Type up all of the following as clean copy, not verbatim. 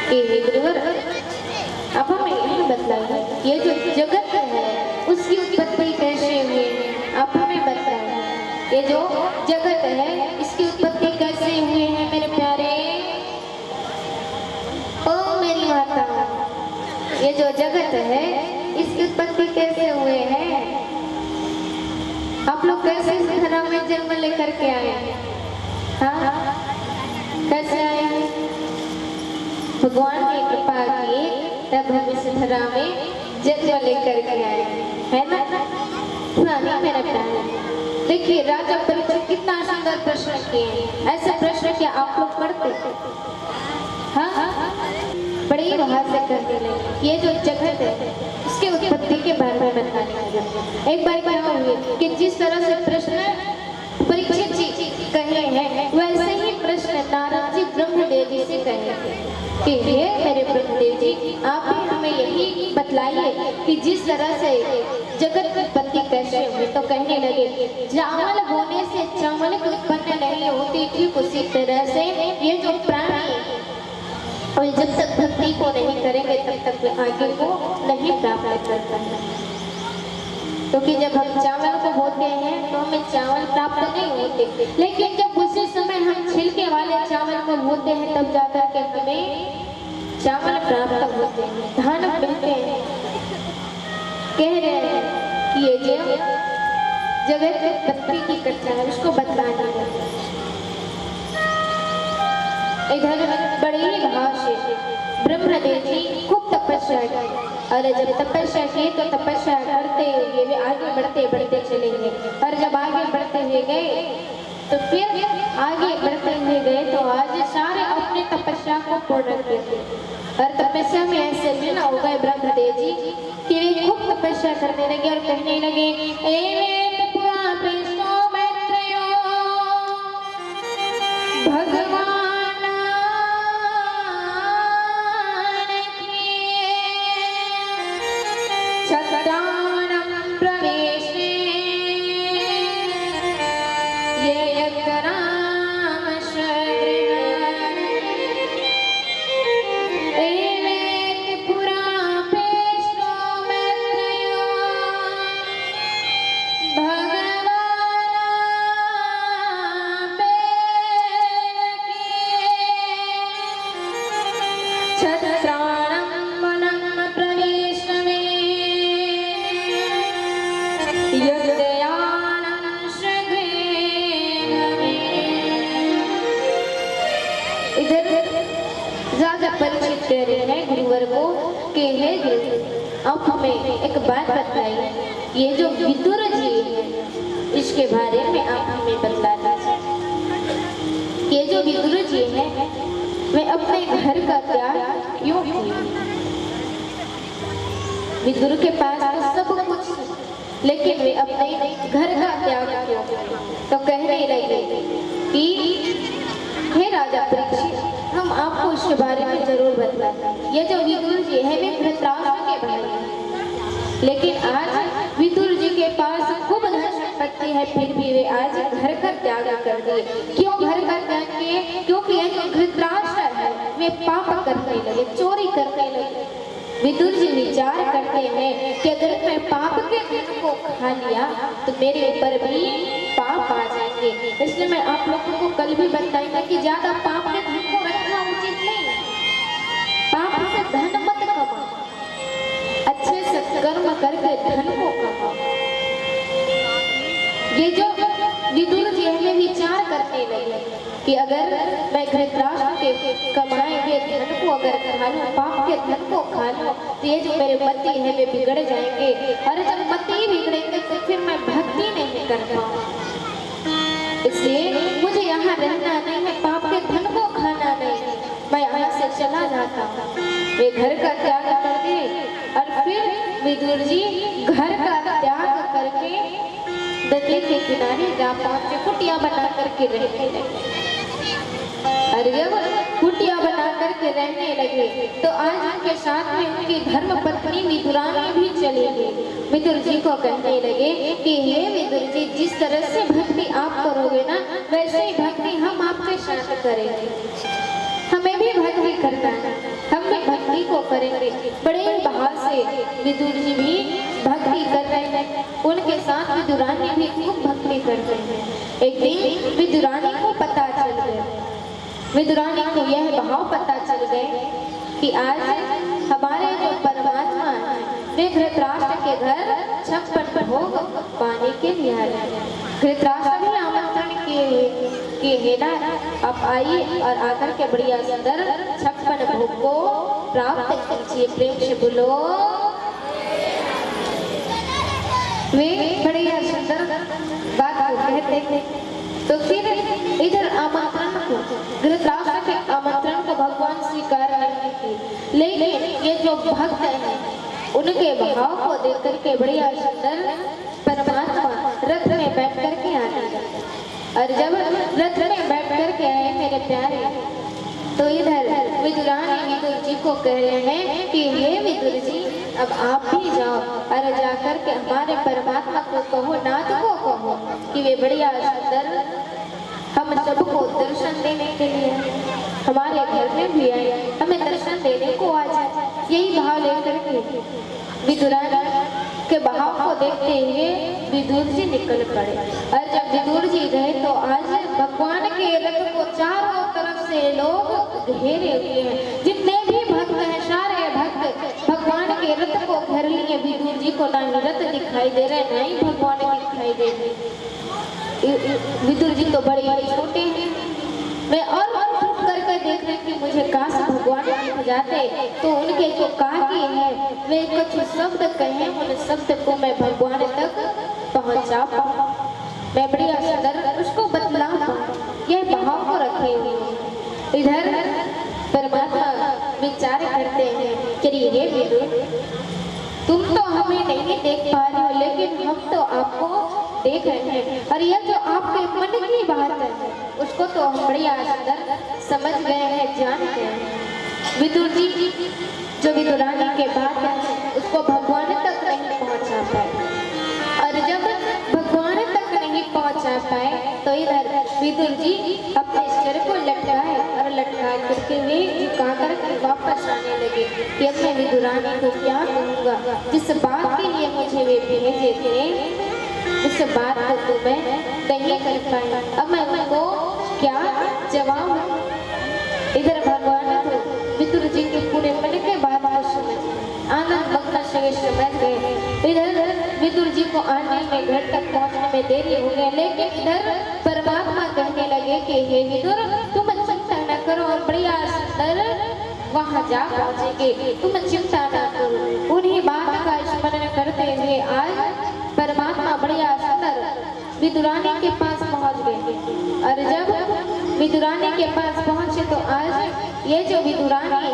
कि हे गुरुवर, अब हमें यह बतलाइए, ये जो जगत है उसकी उत्पत्ति कैसे हुई है? आप हमें बताइए, ये जो जगत है इसकी उत्पत्ति कैसे हुई है मेरे प्यारे? ओ मेरी माता, ये जो जगत है इसकी उत्पत्ति कैसे हुए हैं? आप लोग कैसे इस धरा में जन्म लेकर के आए? हाँ, कैसे आए हैं? भगवान ने कृपा की तब हम इस धरा में जन्म लेकर के आए, है ना? पुरानी मेरा प्यार। देखिए राजा परीक्षित कितना सुंदर प्रश्न किए। ऐसे प्रश्न क्या आप लोग पढ़ते? हाँ, बड़े ही वहां से करने लगे। ये जो जगत है उसके उत्पत्ति के बारे में बताने लगे। एक बार क्या हुई कि जिस तरह से प्रश्न परीक्षित जी कहे हैं वैसे ही प्रश्न नारद जी ब्रह्मदेव जी से कहे कि हे मेरे ब्रह्मदेव जी, आप भी हमें यही बतलाइए कि जिस तरह से जगत की उत्पत्ति कैसे हुई। तो कहने लगे चावल होने से चावल की उत्पत्ति नहीं होती, ठीक उसी तरह से ये जो प्राणी और जब तक भक्ति को नहीं करेंगे तब तक आगे को नहीं प्राप्त करता है। क्योंकि जब हम चावल को बोते हैं तो हमें चावल प्राप्त नहीं होते, लेकिन जब उसी समय हम छिलके वाले चावल को बोते हैं तब जाकर के हमें चावल प्राप्त होते हैं, धान मिलते हैं। कह रहे हैं कि ये जो जगत की उत्पत्ति की कथा है उसको बतलाना है। इधर बड़े ही भाव से ब्रह्मदेव जी खूब तपस्या की, और जब तपस्या की तो तपस्या करते हुए वे आगे बढ़ते बढ़ते चले गए। और जब आगे बढ़ते हुए गए तो फिर आगे बढ़ते हुए गए तो आज सारे अपने तपस्या को पूर्ण किए। और तपस्या में ऐसे लीन हो गए ब्रह्मदेव जी कि वे खूब तपस्या करने लगे और कहने लगे भगवान परीक्षित कह रहे हैं गुरुवर को कि हे गुरु, आप हमें एक बात बताइए, ये जो विदुर जी है इसके बारे में आप हमें बता दीजिए। ये जो विदुर जी है वे अपने घर का त्याग क्यों किए? विदुर के पास तो सब कुछ, लेकिन वे अपने घर का त्याग क्यों? तो कहने लगे कि हे राजा परीक्षित, हम आपको इसके बारे में जरूर बताएं। ये जो विदुर जी है वे धृतराष्ट्र के भाई हैं, लेकिन आज विदुर जी के पास खूब धन संपत्ति है, फिर भी वे आज घर का त्याग कर दिए। क्यों घर का त्याग किए? क्योंकि ये जो धृतराष्ट्र है वे पाप करने लगे, चोरी करने लगे। विदुर जी विचार करते हैं कि अगर मैं पाप के धन को खा लिया तो मेरे ऊपर भी पाप आ जाएंगे। इसलिए मैं आप लोगों को कल भी बताऊंगा कि ज्यादा पाप के धन को रखना उचित नहीं। पाप से धन मत कमाओ, अच्छे से कर्म करके धन को कमाओ। ये जो विदुर जी हमें विचार करने लगे कि अगर मैं धृतराष्ट्र के कमाए हुए धन को अगर खा लूं, पाप के धन को खा लूं, तो ये जो मेरे मति है वे बिगड़ जाएंगे। और जब मति बिगड़ेंगे तो फिर मैं भक्ति नहीं कर पाऊंगा। इसलिए मुझे यहाँ रहना नहीं है, पाप के धन को खाना नहीं, मैं यहाँ से चला जाता हूँ। वे घर का त्याग कर दे और फिर विदुर जी घर का त्याग करके नदी के किनारे जा पहुंचे, कुटिया बना करके रहने लगे। और जब कुटिया बना करके रहने लगे तो आज उनके साथ में उनकी धर्म पत्नी विदुरानी भी चली गई। विदुर जी को कहने लगे कि हे विदुर जी, जिस तरह से भक्ति आप करोगे ना वैसे ही भक्ति हम आपके साथ करेंगे। हमें भी भक्ति करना है, हम से विदुर जी भी भक्ति कर रहे हैं। उनके साथ विदुरानी भी खूब भक्ति कर रहे हैं। एक दिन विदुरानी को पता चल गया, विदुरानी को यह भाव पता चल गए कि आज हमारे जो परमात्मा वे धृतराष्ट्र के घर 56 भोग पाने के लिए आए। धृतराष्ट्र भी आमंत्रण किए हुए कि हे ना, आप आइए और आकर के बढ़िया सुंदर 56 भोग को प्राप्त कीजिए। प्रेम से बोलो। वे बढ़िया सुंदर बात को कहते थे। तो फिर इधर आमंत्रण को, धृतराष्ट्र के आमंत्रण को भगवान स्वीकार नहीं किए, लेकिन ये जो भक्त हैं उनके भाव को देख करके बढ़िया सुंदर परमात्मा रथ में बैठ करके आते। और जब रथ में बैठ करके आए मेरे प्यारे, तो इधर विदुरानी विदुर जी को कह रहे हैं कि हे विदुर जी, अब आप भी जाओ और जाकर के हमारे परमात्मा को कहो, नाथ को कहो कि वे बढ़िया सुंदर हम सबको दर्शन देने के लिए हमारे घर में भी आए, हमें दर्शन देने को आ जाए। यही भाव लेकर के विदुरानी के भाव को देखते हुए विदुर जी निकल पड़े। और जब विदुर जी गए तो आज भगवान के रथ को चारों तरफ से लोग घेरे हुए हैं। जितने भी भक्त हैं सारे भक्त भगवान के रथ को घेर लिए। विदुर जी को ना रथ दिखाई दे रहे, ना ही भगवान दिखाई दे रहे। विदुर जी तो बड़े छोटे हैं। मैं और चुप करके देख रही कि मुझे काश भगवान दिख जाते तो उनके जो काकी है वे कुछ शब्द कहें, उन शब्द को मैं भगवान तक पहुंचा पाऊं, मैं बढ़िया सुंदर उसको बतला पाऊं। यह भाव को रखे हुए इधर परमात्मा विचार करते हैं कि ये विदुर, तुम तो हमें नहीं देख पा रहे हो, लेकिन हम तो आपको देख रहे हैं। और यह जो आपके मन की बात है उसको तो हम बढ़िया सुंदर समझ गए हैं, जान गए हैं। विदुर जी जो विदुरानी के बात है उसको भगवान तक नहीं पहुंचा पाए। और जब भगवान तक नहीं पहुंचा पाए तो इधर विदुर जी अपने सिर को लटकाए और लटका करके वे झुका कर वापस आने लगे कि अब मैं विदुरानी को क्या कहूँगा, जिस बात के लिए मुझे वे भेजे थे उस बात को तो मैं नहीं कर पाया, अब मैं उनको क्या जवाब। इधर भगवान तो विदुर जी के पूरे मन के बात को समझ आनंद भक्त से समझ गए। इधर विदुर जी को आने में घर तक पहुंचने में देरी हो गई, लेकिन इधर परमात्मा कहने लगे कि हे विदुर, तुम चिंता न करो और बढ़िया सुंदर वहां जा पहुंचेंगे, तुम चिंता न करो। उन्हीं बात का स्मरण करते हुए आज परमात्मा बढ़िया सुंदर विदुरानी के पास पहुंच गए। और जब विदुरानी के पास पहुंचे तो आज ये जो विदुरानी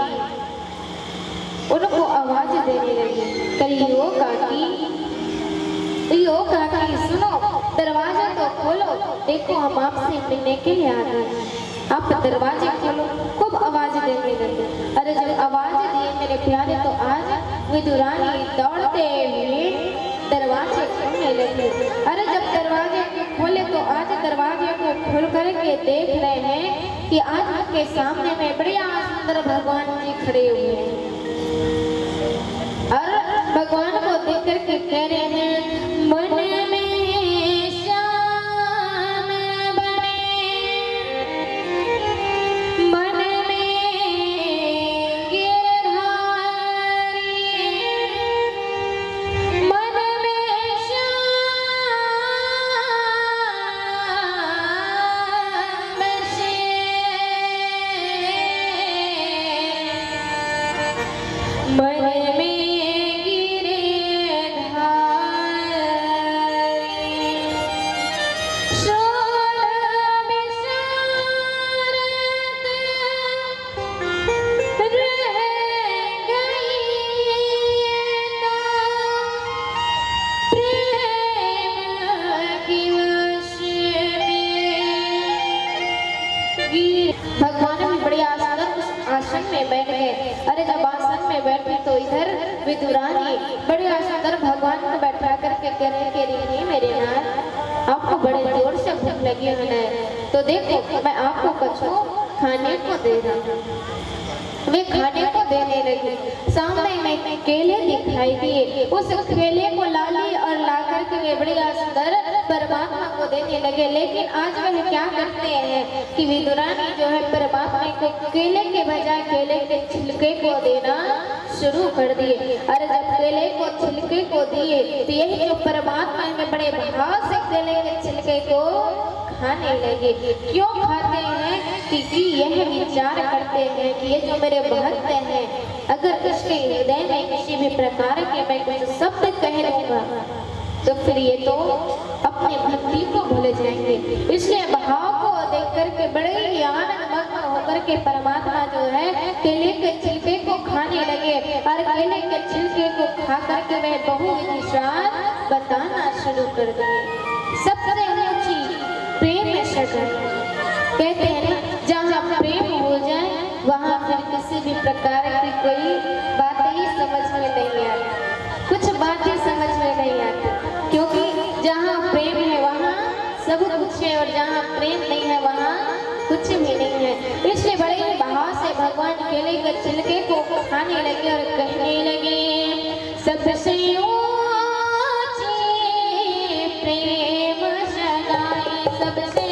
उनको आवाज देने लगी, कहियो काकी, यो काकी सुनो, दरवाजा तो खोलो, देखो हम आपसे मिलने के लिए आ गए, आप दरवाजे खोलो। खूब आवाज देने लगे। अरे जब आवाज दिए मेरे प्यारे तो आज विदुरानी दौड़ते हुए दरवाजे खोलने लगे। अरे जब दरवाजे खोले तो आज दरवाजे को खोल करके देख रहे हैं कि आज उनके सामने में बढ़िया सुंदर भगवान जी खड़े हुए हैं। और भगवान को देख करके कह रहे हैं, मन में शान बने, मन में गिरधारी, मन में शान बसे, मन में आसन में बैठ गए। अरे जब आसन में बैठे तो इधर विदुरानी बड़े सुंदर भगवान को बैठा करके कह रहे के रही मेरे नाथ, आपको बड़े जोर से भूख लगी है तो देखो मैं आपको कुछ खाने को दे रहा हूँ। वे खाने को देने लगी। सामने में में केले दिखाई दिए। उस केले को लाली और ला करके वे बड़े सुंदर परमात्मा को देने लगे। लेकिन आज वह क्या करते हैं कि विदुरानी जो है परमात्मा को केले के बजाय केले के छिलके को देना शुरू कर दिए। और जब केले को छिलके को दिए तो यही जो परमात्मा में बड़े भाव से केले के छिलके को खाने लगे। क्यों खाते हैं? क्योंकि यह विचार करते हैं कि ये जो मेरे भक्त हैं, अगर इसके हृदय में किसी भी प्रकार के मैं कुछ शब्द कह दूंगा तो फिर ये तो अपने भक्ति को भूल जाएंगे। इसलिए भाव को देख करके बड़े ही आनंद मग्न होकर के परमात्मा जो है केले के छिलके को खाने लगे। और केले के छिलके को खा करके वह बहुविध स्वाद बताना शुरू कर दिए। सबसे ऊंची प्रेम शरण कहते हैं ना, जहाँ प्रेम हो जाए वहाँ फिर किसी भी प्रकार की कोई बातें ही समझ में नहीं आती, कुछ बातें समझ में नहीं आती। क्योंकि जहाँ प्रेम है वहाँ सब कुछ है, और जहाँ प्रेम नहीं है वहाँ कुछ भी नहीं है। इसलिए बड़े ही भाव से भगवान केले के छिलके को खाने लगे और कहने लगे, सबसे ऊंची प्रेम सगाई, सबसे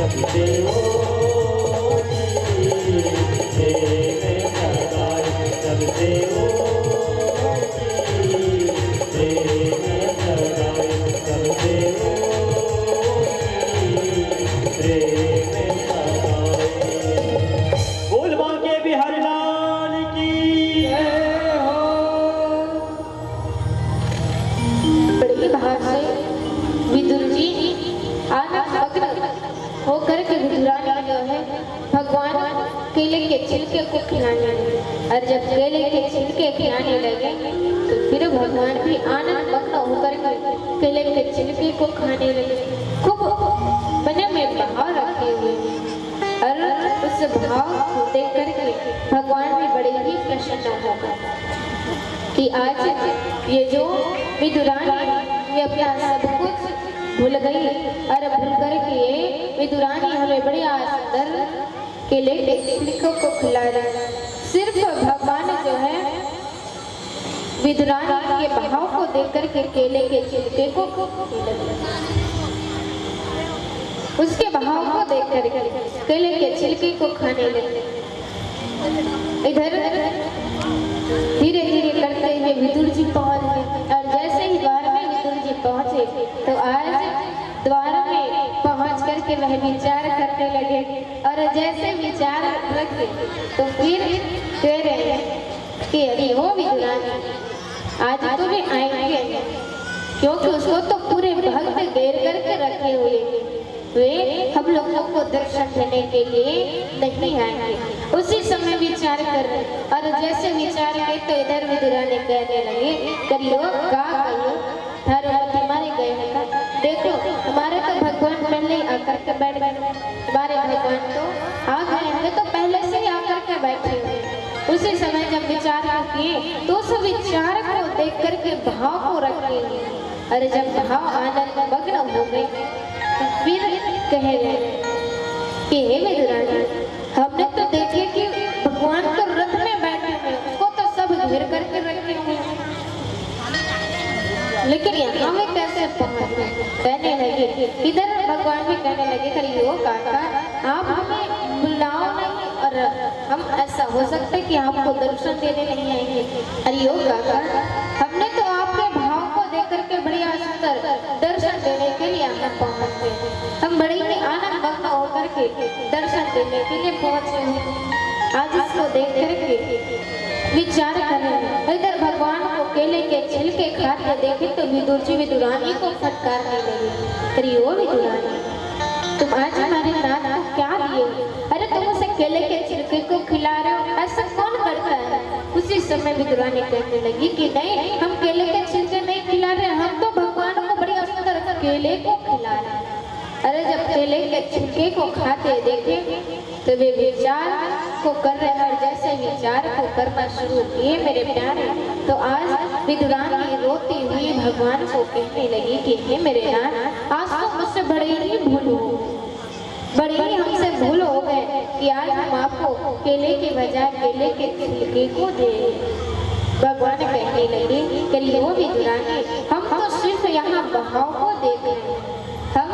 सबसे ऊंची प्रेम सगाई, केले के छिलके को खिलाने लगे। और जब केले के छिलके खिलाने लगे तो फिर भगवान भी आनंद मग्न होकर के केले के छिलके को खाने लगे, खूब मन में भाव रखे हुए। और उस भाव को देख करके भगवान भी बड़े ही प्रसन्न हो गए कि आज ये जो विदुरानी ये अपना सब कुछ भूल गई और भूल करके विदुरानी हमें बड़े सुंदर केले के छिलकों को खिला रहे। सिर्फ भगवान जो है विदुरानी के भाव को देख करके केले के छिलके को उसके भाव को देख करके केले के छिलके को खाने लगे। इधर धीरे धीरे करते हुए विदुर जी पहुंच गए और जैसे ही द्वार में विदुर जी पहुंचे तो आज द्वार में पहुंच करके वह विचार करने लगे। और जैसे विचार रखे तो फिर कह रहे हैं कि अरे वो विदुरानी आज तो वे आएंगे, क्योंकि उसको तो पूरे भक्त घेर करके रखे हुए, वे हम लोगों को दर्शन देने के लिए नहीं आएंगे। उसी समय विचार कर रहे और जैसे विचार किए तो इधर विदुरानी कहने लगे करियो का कहियो थारो मति मारे गए हैं। देखो हमारे तो भगवान पहले ही आकर के बैठ गए, हमारे भगवान तो आ गए हैं तो पहले से ही आकर के बैठे हुए। उसी समय जब विचार किए तो उस विचार को देख करके भाव को रखे। अरे जब भाव आनंद मग्न हो गए तो फिर कह रहे कि हे विदुरानी हमने तो देखे कि भगवान तो रथ में बैठे हुए, उसको तो सब घेर करके रखे हुए, लेकिन यहाँ में कैसे पहुँच गए। कहने लगे इधर भगवान भी कहने लगे करियो काका आप हमें बुलाओ नहीं और हम ऐसा हो सकता है कि आपको दर्शन देने नहीं आएंगे। अरे ओ काका हमने तो आपके भाव को देख करके बढ़िया सुंदर दर्शन देने के लिए यहाँ पहुँच गए। हम बड़े ही आनंद मग्न होकर के दर्शन देने के लिए पहुँचे हैं। आज इसको देख करके विचार करें। इधर भगवान को केले के छिलके खाते देखे तो विदुर जी विदुरानी को फटकारने लगे। अरे ओ विदुरानी तुम आज हमारे नाथ को क्या दिए? अरे तुम उसे केले के छिलके को खिला रहे हो, ऐसा कौन करता है? उसी समय विदुरानी कहने लगी कि नहीं हम केले के छिलके नहीं खिला रहे, हम तो भगवान को बड़ी सुंदर केले को खिला रहे हैं। अरे जब केले के छिलके को खाते देखे तो वे विचार को कर रहे हैं और जैसे विचार को करना शुरू किए मेरे प्यारे तो आज विदुरानी रोती हुई भगवान को कहने लगी कि हे मेरे नाथ आज तो मुझसे बड़े ही भूल हो, बड़े ही हमसे भूल हो गए कि आज हम आपको केले के बजाय केले के छिलके को दे। भगवान कहने लगे करियो विदुरानी हम तो सिर्फ यहाँ भाव को देख रहे हैं, हम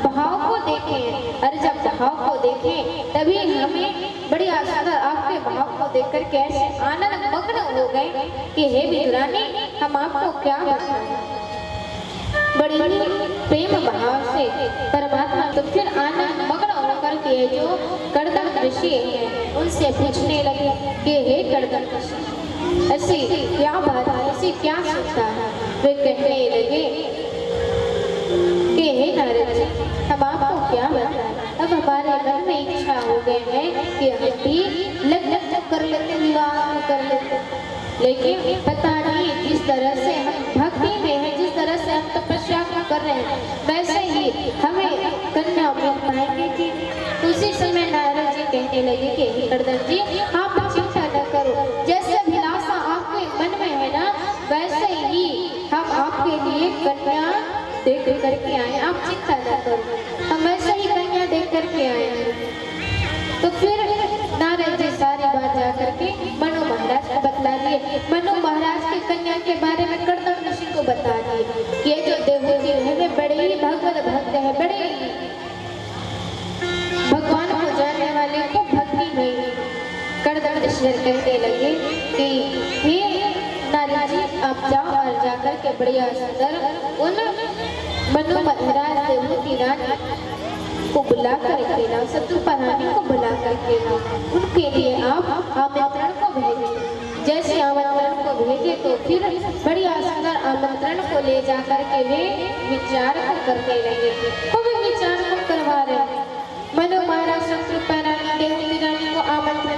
भाव को देखें। अरे जब भाव को देखें तभी हमें बड़ी आशा आपके भाव को देखकर कैसे आनंद मग्न हो गए कि हे विदुरानी हम आपको क्या बताएं। बड़ी ही प्रेम भाव से परमात्मा तो फिर आनंद मग्न होकर के जो कर्दम ऋषि हैं उनसे पूछने लगे कि हे कर्दम ऋषि ऐसी क्या बात है, ऐसी क्या शिक्षा है? वे कहने लगे कि हे नारद जी हम आपको क्या बताएं, अब हमारे मन में इच्छा हो गए हैं कि हम भी लग्न कर लेते, विवाह कर लेते, लेकिन पता नहीं जिस तरह से हम भक्ति में हैं, जिस तरह से हम तपस्या कर रहे हैं वैसे ही हमें कन्या मिल पाएंगे कि? उसी समय नारद जी कहने लगे कि कर्दम जी आप चिंता न करो, जैसे अभिलाषा आपके मन में है ना वैसे ही हम आपके लिए कन्या देख करके आए, आप चिंता न करो, हम ऐसे ही कन्या देख करके आए हैं। तो फिर नारद जी सारी बात जा करके मनु महाराज को बतला दिए। मनु महाराज की कन्या के बारे में कर्दम ऋषि को बता दिए। ये जो देवहूति है वे बड़े ही भगवत भक्त है, बड़े भगवान को जानने वाले को भक्ति में। कर्दम ऋषि कहने लगे कि हे नारद जी आप जाओ और जाकर के बढ़िया सुंदर उन मनु महाराज देवहूति रानी को बुला कर के लाओ, शत्रुपरानी को बुला कर के लाओ, उनके लिए आप आमंत्रण को भेजें। जैसे आमंत्रण को भेजे तो फिर बढ़िया सुंदर आमंत्रण को ले जाकर के वे विचार को करने लगे। वो वे विचार को करवा रहे। मनु महाराज शत्रुपरानी देवहूति रानी को आमंत्रण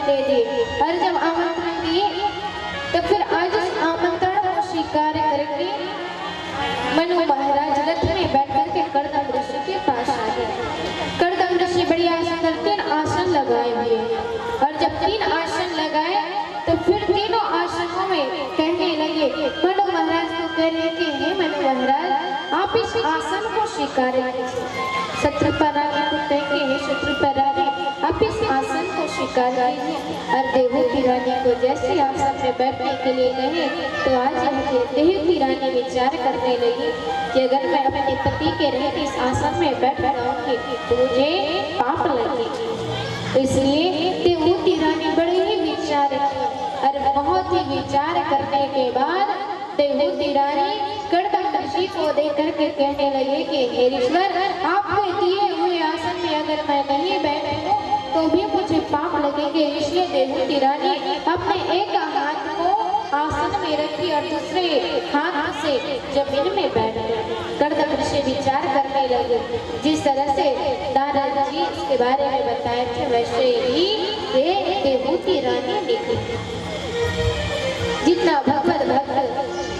आप इस आसन को स्वीकार कीजिए। शत्रुपरा को कहेंगे, हे शत्रुपरा आप इस आसन को स्वीकार कीजिए। और देवहूति रानी को जैसे आसन में बैठने के लिए कहे तो आज देवहूति रानी विचार करने लगी कि अगर मैं अपने पति के रहते इस आसन में बैठ जाऊंगी तो मुझे पाप लगेगी। इसलिए देवहूति रानी बड़े ही विचार और बहुत ही विचार करने के बाद देवहूति रानी कड़दम ऋषि को देख करके कहने लगे कि हे ईश्वर, आपके दिए हुए आसन में अगर मैं नहीं बैठूं तो भी मुझे पाप लगेंगे। इसलिए देवहूति रानी अपने एक हाथ को आसन में रखी और दूसरे हाथ से जमीन में बैठ गए। कड़दम ऋषि विचार करने लगे। जिस तरह से नारद जी इसके बारे में बताए थे वैसे ही ये देवहूति रानी निकली। जितना भगवत भक्त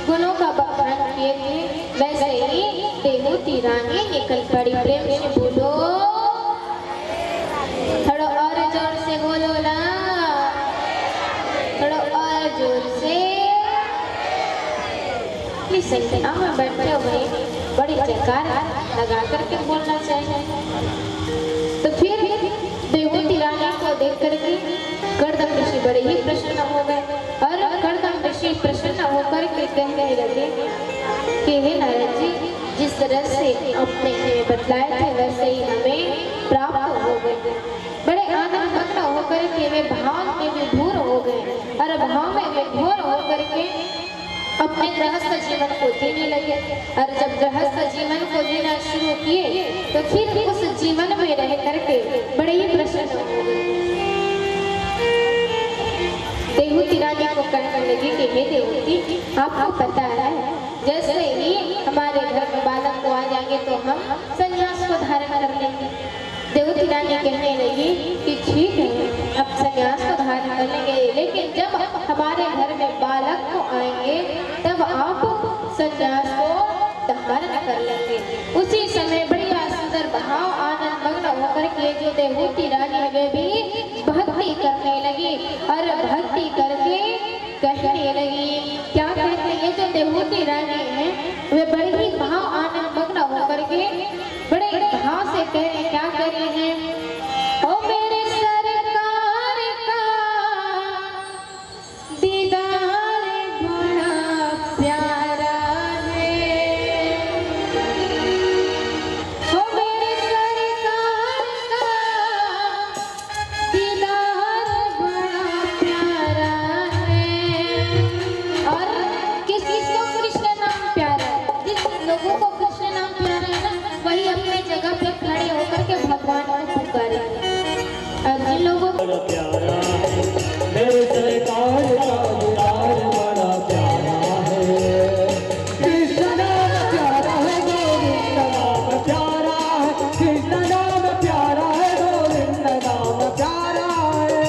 गुणों का बखान किए थे वैसे ही देवहूति रानी निकल पड़ी। प्रेम से बोलो, थोड़ा और जोर से बोलो ना, थोड़ा और जोर से। इस संख्या में बैठे हुए बड़ी जयकार लगा करके बोलना चाहिए। तो फिर देवहूति रानी को देख करके कड़दम ऋषि बड़े ही प्रसन्न हो गए और कड़दम ऋषि प्रसन्न होकर के कहने लगे कि हे नारद जी, जिस तरह से आपने हमें बतलाए थे वैसे ही हमें प्राप्त हो गए। बड़े आनंद मग्न होकर के वे भाव में विभोर हो गए और भाव में विभोर होकर के अपने गृहस्थ जीवन को जीने लगे। और जब गृहस्थ जीवन को जीना शुरू किए तो फिर उस जीवन में रह करके बड़े ही प्रसन्न हो गए। देवहूति रानी को कहने लगी कि हे देवहूति, आपको पता है जैसे ही हमारे घर में बालक को आ जाएंगे तो हम संन्यास को धारण कर लेंगे। देवहूति रानी कहने लगी कि ठीक है, अब संन्यास को धारण कर लेंगे, लेकिन जब हमारे घर में बालक को आएंगे तब आप संन्यास को धारण कर लेंगे। उसी समय बढ़िया सुंदर भाव आनंद मग्न होकर के जो देवहूति रानी वे भी भक्ति करने लगी और भक्ति करके कहने लगी। क्या कहते हैं जो देवहूति रानी है वे बड़े ही भाव आनंद मग्न होकर के बड़े भाव से कह रहे, क्या कर रहे हैं, ओ मेरे सरकार का दीदार बड़ा प्यारा है, ओ मेरे सरकार का दीदार बड़ा प्यारा है। और किसी को कृष्ण नाम प्यारा है, जिस लोगों को कृष्ण नाम प्यारा है ना वही अपनी जगह पे खड़े होकर के भगवान को पुकारे। और जिन लोगों को प्यारा है मेरे सरकार का दीदार बड़ा प्यारा है। कृष्ण नाम प्यारा है, गोविंद नाम प्यारा है, कृष्ण नाम प्यारा है, गोविंद नाम प्यारा है।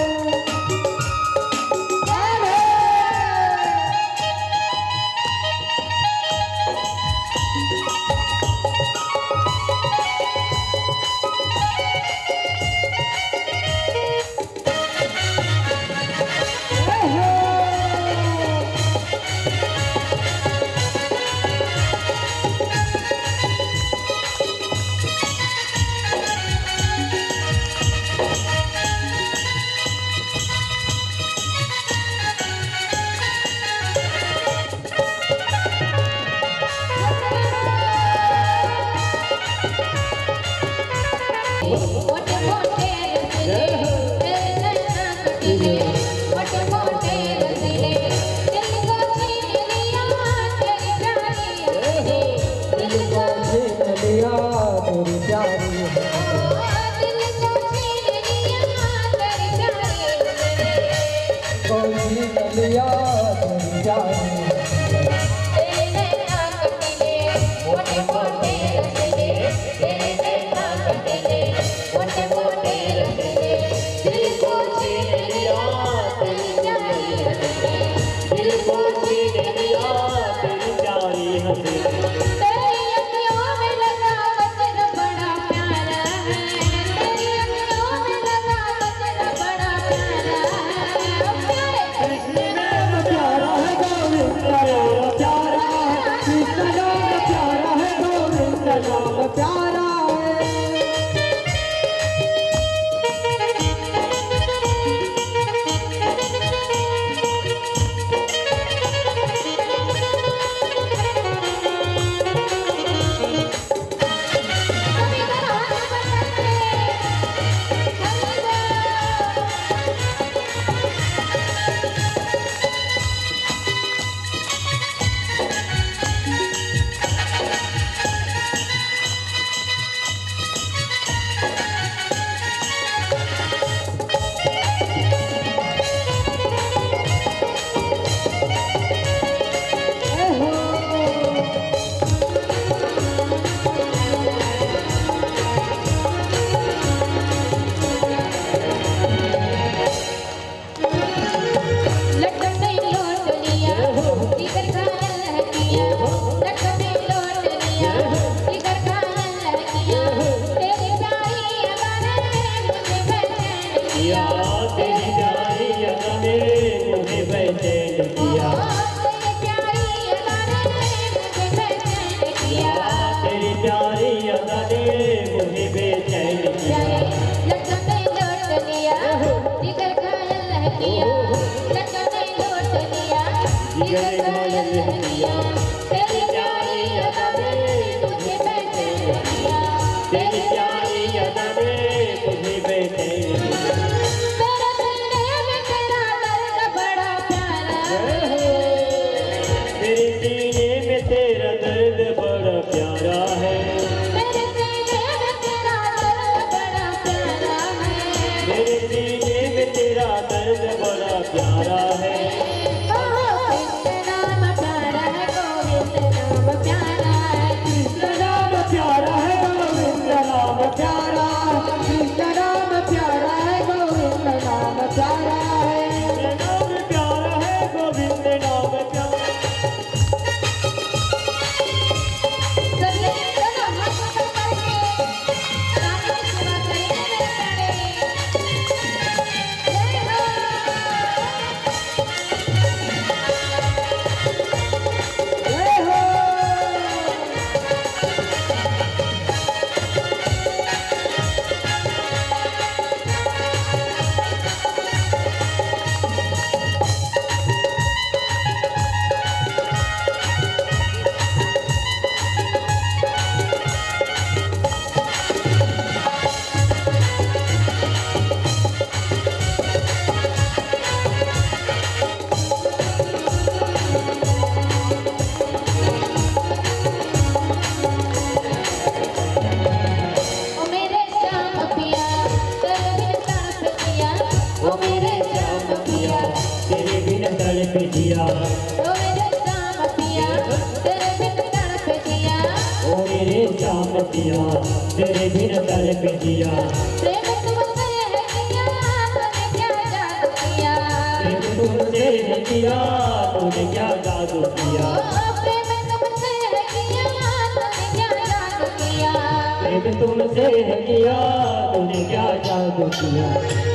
प्यारा है, लचने लौट लिया जिगर का लहरिया तेरी प्यारी अदा में तुझे बैठे लिया तेरी प्यारी अदा में तुझे बैठे तेरे सीने में तेरा दर्द बड़ा प्यारा है मेरे सीने में तेरा दर्द बड़ा प्यारा है मेरे सीने में तेरा दर्द बड़ा प्यारा है मेरे सीने में तेरा दर्द बड़ा प्यारा है कृष्ण नाम प्यारा है गोविंद नाम प्यारा है कृष्ण नाम प्यारा है गोविंद नाम प्यारा कृष्ण नाम प्यारा है गोविंद नाम प्यारा है कृष्ण नाम प्यारा है गोविंद नाम प्यारा सभी दोनों हाथ ऊपर करके गाने की सेवा करेंगे मेरे प्यारे जय हो ओ मेरे श्याम पिया तेरे बिन तड़प जिया ओ मेरे श्याम पिया तेरे बिन तड़प जिया ओ मेरे श्याम पिया तेरे बिन तड़प जिया ओ मेरे श्याम पिया तेरे बिन तड़प जिया प्रेम तुमसे है किया तूने क्या जादू किया प्रेम तुमसे है किया तूने क्या जादू किया ओ प्रेम तुमसे है किया तूने क्या जादू किया प्रेम तुमसे है किया तूने क्या जादू किया